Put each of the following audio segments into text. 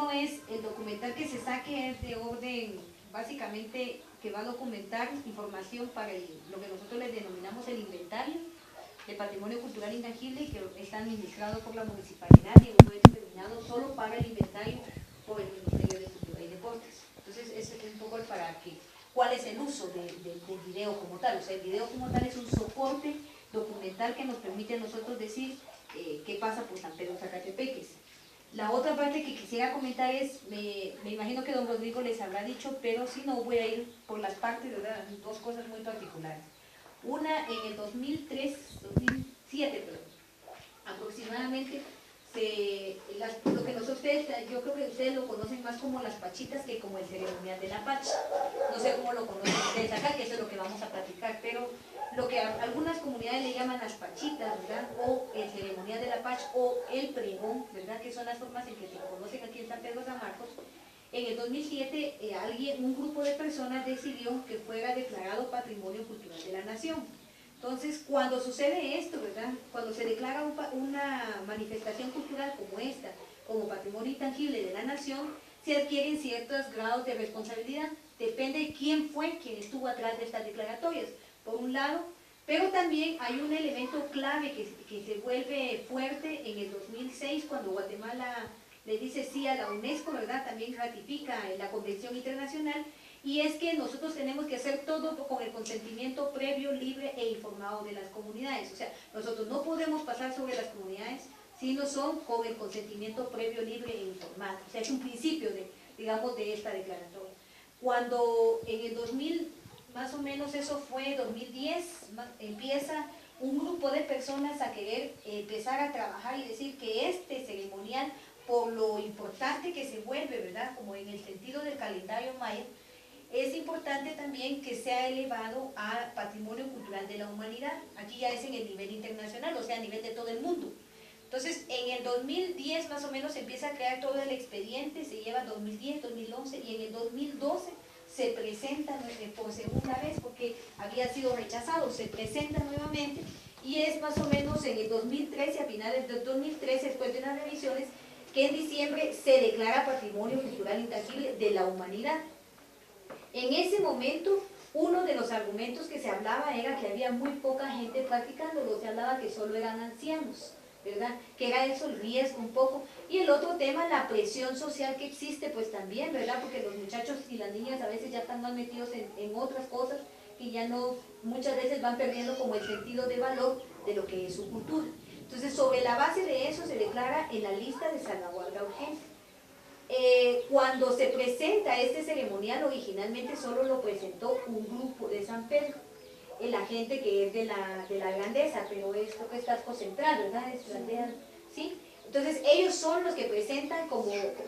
Uno es el documental que se saque es de orden, básicamente, que va a documentar información para lo que nosotros le denominamos el inventario de patrimonio cultural intangible, que está administrado por la municipalidad y fue determinado solo para el inventario por el Ministerio de Cultura y Deportes. Entonces, ese es un poco para que, cuál es el uso del video como tal. O sea, el video como tal es un soporte documental que nos permite a nosotros decir qué pasa por San Pedro Zacatepeques. La otra parte que quisiera comentar es, me imagino que don Rodrigo les habrá dicho, pero si no voy a ir por las partes, ¿verdad? Dos cosas muy particulares. Una, en el 2007, perdón, aproximadamente, lo que nosotros, yo creo que ustedes lo conocen más como las pachitas que como el ceremonial de la pacha. No sé cómo lo conocen ustedes acá, que eso es lo que vamos a platicar, pero lo que algunas comunidades le llaman las pachitas, ¿verdad? O el ceremonial de la pacha, o el pregón, ¿verdad? Que son las formas en que se conocen aquí en San Pedro San Marcos. En el 2007, un grupo de personas decidió que fuera declarado Patrimonio Cultural de la Nación. Entonces, cuando sucede esto, ¿verdad? Cuando se declara una manifestación cultural como esta, como patrimonio intangible de la nación, se adquieren ciertos grados de responsabilidad. Depende de quién fue quien estuvo atrás de estas declaratorias, por un lado, pero también hay un elemento clave que se vuelve fuerte en el 2006, cuando Guatemala le dice sí a la UNESCO, ¿verdad? También ratifica la Convención Internacional, y es que nosotros tenemos que hacer todo con el consentimiento previo, libre e informado de las comunidades. O sea, nosotros no podemos pasar sobre las comunidades si no son con el consentimiento previo, libre e informado. O sea, es un principio digamos, de esta declaratoria. Cuando en el 2000, más o menos eso fue 2010, empieza un grupo de personas a querer empezar a trabajar y decir que este ceremonial, por lo importante que se vuelve, ¿verdad? Como en el sentido del calendario maya, es importante también que sea elevado a patrimonio cultural de la humanidad. Aquí ya es en el nivel internacional, o sea, a nivel de todo el mundo. Entonces, en el 2010 más o menos se empieza a crear todo el expediente, se lleva 2010, 2011 y en el 2012 se presenta por segunda vez porque había sido rechazado, se presenta nuevamente y es más o menos en el 2013, a finales del 2013, después de unas revisiones, que en diciembre se declara Patrimonio Cultural Intangible de la Humanidad. En ese momento, uno de los argumentos que se hablaba era que había muy poca gente practicándolo, se hablaba que solo eran ancianos, ¿verdad? Que era eso el riesgo un poco. Y el otro tema, la presión social que existe, pues también, ¿verdad? Porque los muchachos y las niñas a veces ya están más metidos en otras cosas y ya no, muchas veces van perdiendo como el sentido de valor de lo que es su cultura. Entonces, sobre la base de eso se declara en la lista de salvaguarda urgente. Cuando se presenta este ceremonial, originalmente solo lo presentó un grupo de San Pedro, la gente que es de la grandeza, pero esto que es Tasco Central, ¿verdad? Es la aldea, ¿sí? Entonces ellos son los que presentan,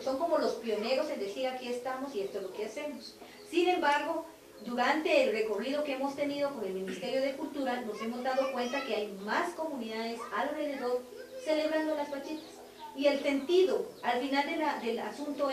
son como los pioneros en decir aquí estamos y esto es lo que hacemos. Sin embargo, durante el recorrido que hemos tenido con el Ministerio de Cultura, nos hemos dado cuenta que hay más comunidades alrededor celebrando las pachitas. Y el sentido, al final del asunto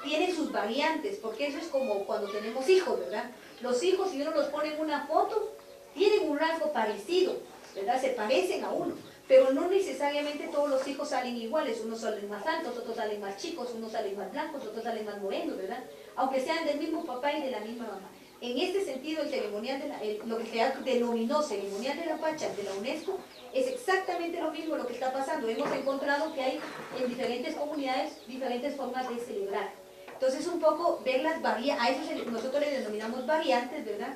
tiene sus variantes, porque eso es como cuando tenemos hijos, ¿verdad? Los hijos, si uno los pone en una foto, tienen un rasgo parecido, ¿verdad? Se parecen a uno, pero no necesariamente todos los hijos salen iguales, unos salen más altos, otros salen más chicos, unos salen más blancos, otros salen más morenos, ¿verdad? Aunque sean del mismo papá y de la misma mamá. En este sentido, el ceremonial lo que se denominó ceremonial de la Pacha de la UNESCO es exactamente lo mismo lo que está pasando. Hemos encontrado que hay en diferentes comunidades diferentes formas de celebrar. Entonces, un poco ver las variantes, a eso nosotros le denominamos variantes, ¿verdad?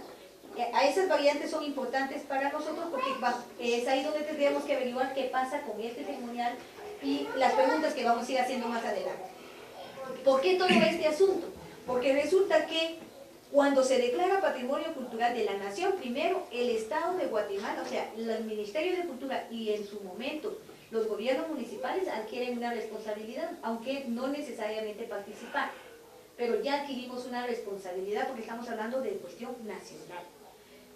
A esas variantes son importantes para nosotros porque es ahí donde tendríamos que averiguar qué pasa con este ceremonial y las preguntas que vamos a ir haciendo más adelante. ¿Por qué todo este asunto? Porque resulta que cuando se declara Patrimonio Cultural de la Nación, primero el Estado de Guatemala, o sea, el Ministerio de Cultura y en su momento los gobiernos municipales adquieren una responsabilidad, aunque no necesariamente participar, pero ya adquirimos una responsabilidad porque estamos hablando de cuestión nacional.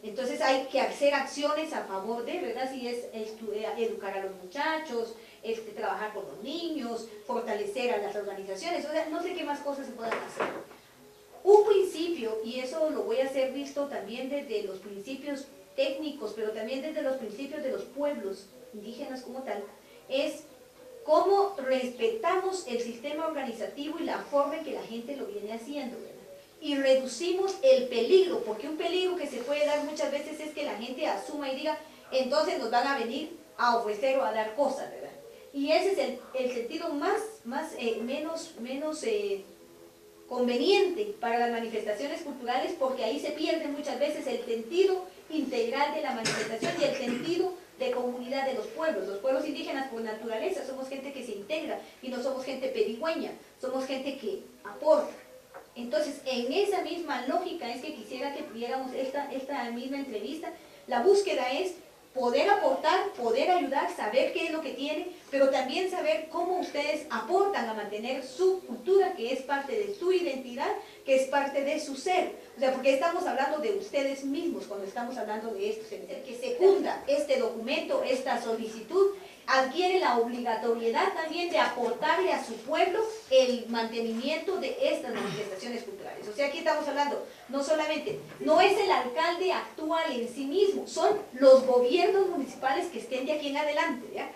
Entonces hay que hacer acciones a favor de, ¿verdad? Si es educar a los muchachos, trabajar con los niños, fortalecer a las organizaciones, o sea, no sé qué más cosas se puedan hacer. Un principio, y eso lo voy a hacer visto también desde los principios técnicos, pero también desde los principios de los pueblos indígenas como tal, es cómo respetamos el sistema organizativo y la forma en que la gente lo viene haciendo, ¿verdad? Y reducimos el peligro, porque un peligro que se puede dar muchas veces es que la gente asuma y diga, entonces nos van a venir a ofrecer o a dar cosas, ¿verdad? Y ese es el sentido menos conveniente para las manifestaciones culturales, porque ahí se pierde muchas veces el sentido integral de la manifestación y el sentido de comunidad de los pueblos. Los pueblos indígenas por naturaleza somos gente que se integra y no somos gente pedigüeña, somos gente que aporta. Entonces, en esa misma lógica es que quisiera que tuviéramos esta misma entrevista. La búsqueda es poder aportar, poder ayudar, saber qué es lo que tienen, pero también saber cómo ustedes aportan a mantener su cultura, que es parte de su identidad, que es parte de su ser. O sea, porque estamos hablando de ustedes mismos cuando estamos hablando de esto. El que secunda este documento, esta solicitud, adquiere la obligatoriedad también de aportarle a su pueblo el mantenimiento de estas manifestaciones culturales. O sea, aquí estamos hablando, no solamente, no es el alcalde actual en sí mismo, son los gobiernos municipales que estén de aquí en adelante, ¿ya?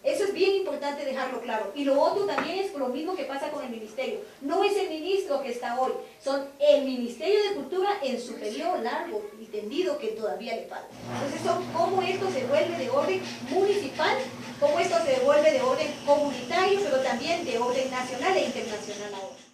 Eso es bien importante dejarlo claro. Y lo otro también es lo mismo que pasa con el ministerio. No es el ministro que está hoy, son el Ministerio de Cultura en su periodo largo y tendido que todavía le falta. Entonces son cómo esto se vuelve de orden municipal, cómo esto se vuelve de orden comunitario, pero también de orden nacional e internacional ahora.